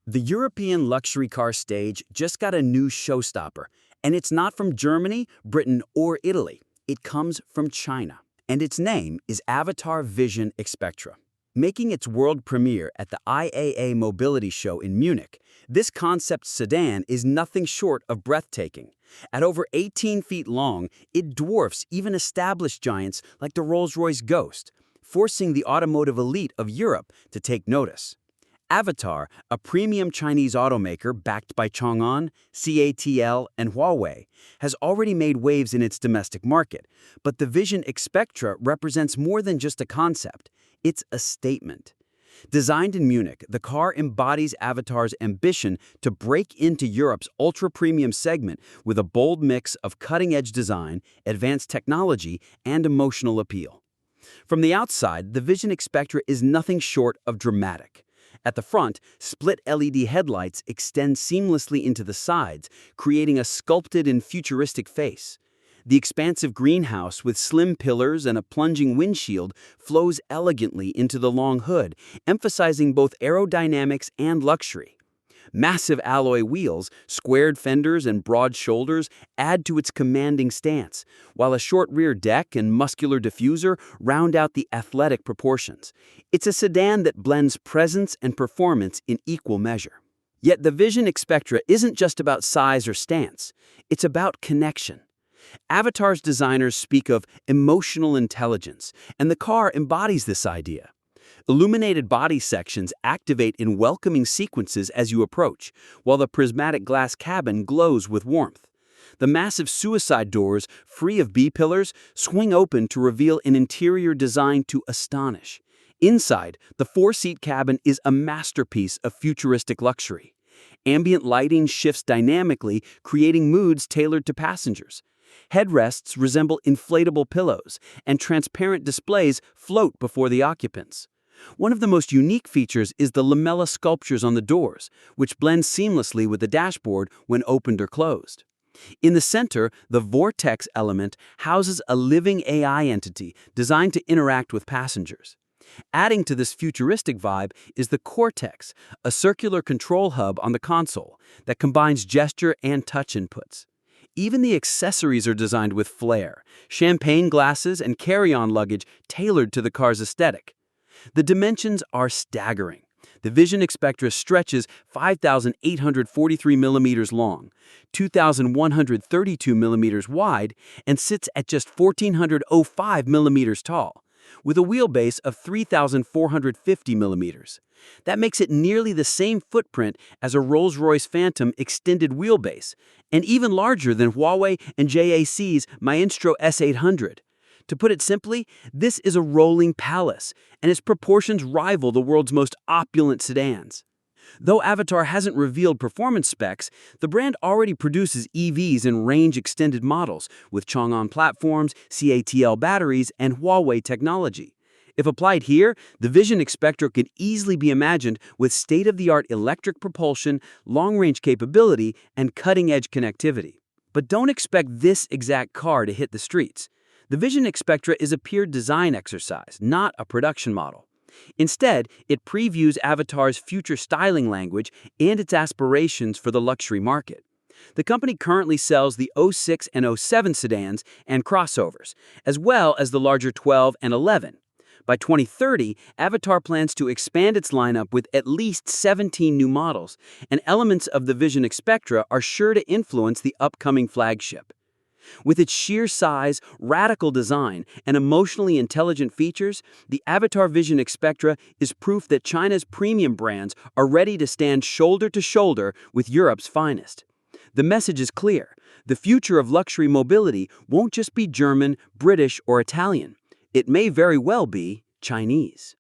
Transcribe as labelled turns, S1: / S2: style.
S1: The European luxury car stage just got a new showstopper, and it's not from Germany, Britain, or Italy. It comes from China, and its name is Avatr Vision Xpectra. Making its world premiere at the IAA Mobility Show in Munich, this concept sedan is nothing short of breathtaking. At over 18 feet long, it dwarfs even established giants like the Rolls-Royce Ghost, forcing the automotive elite of Europe to take notice. Avatr, a premium Chinese automaker backed by Changan, CATL, and Huawei, has already made waves in its domestic market, but the Vision Xpectra represents more than just a concept. It's a statement. Designed in Munich, the car embodies Avatr's ambition to break into Europe's ultra-premium segment with a bold mix of cutting-edge design, advanced technology, and emotional appeal. From the outside, the Vision Xpectra is nothing short of dramatic. At the front, split LED headlights extend seamlessly into the sides, creating a sculpted and futuristic face. The expansive greenhouse with slim pillars and a plunging windshield flows elegantly into the long hood, emphasizing both aerodynamics and luxury. Massive alloy wheels, squared fenders, and broad shoulders add to its commanding stance, while a short rear deck and muscular diffuser round out the athletic proportions. It's a sedan that blends presence and performance in equal measure. Yet the Vision Xpectra isn't just about size or stance, it's about connection. Avatr's designers speak of emotional intelligence, and the car embodies this idea. Illuminated body sections activate in welcoming sequences as you approach, while the prismatic glass cabin glows with warmth. The massive suicide doors, free of B-pillars, swing open to reveal an interior designed to astonish. Inside, the four-seat cabin is a masterpiece of futuristic luxury. Ambient lighting shifts dynamically, creating moods tailored to passengers. Headrests resemble inflatable pillows, and transparent displays float before the occupants. One of the most unique features is the lamella sculptures on the doors, which blend seamlessly with the dashboard when opened or closed. In the center, the vortex element houses a living AI entity designed to interact with passengers. Adding to this futuristic vibe is the cortex, a circular control hub on the console that combines gesture and touch inputs. Even the accessories are designed with flair, champagne glasses and carry-on luggage tailored to the car's aesthetic. The dimensions are staggering. The Vision Xpectra stretches 5,843 millimeters long, 2,132 millimeters wide, and sits at just 1,405 millimeters tall, with a wheelbase of 3,450 millimeters. That makes it nearly the same footprint as a Rolls-Royce Phantom extended wheelbase, and even larger than Huawei and JAC's Maestro S800. To put it simply, this is a rolling palace, and its proportions rival the world's most opulent sedans. Though Avatr hasn't revealed performance specs, the brand already produces EVs in range-extended models with Changan platforms, CATL batteries, and Huawei technology. If applied here, the Vision Xpectra could easily be imagined with state-of-the-art electric propulsion, long-range capability, and cutting-edge connectivity. But don't expect this exact car to hit the streets. The Vision Xpectra is a pure design exercise, not a production model. Instead, it previews Avatr's future styling language and its aspirations for the luxury market. The company currently sells the 06 and 07 sedans and crossovers, as well as the larger 12 and 11. By 2030, Avatr plans to expand its lineup with at least 17 new models, and elements of the Vision Xpectra are sure to influence the upcoming flagship. With its sheer size, radical design, and emotionally intelligent features, the Avatr Vision Xpectra is proof that China's premium brands are ready to stand shoulder to shoulder with Europe's finest. The message is clear. The future of luxury mobility won't just be German, British, or Italian. It may very well be Chinese.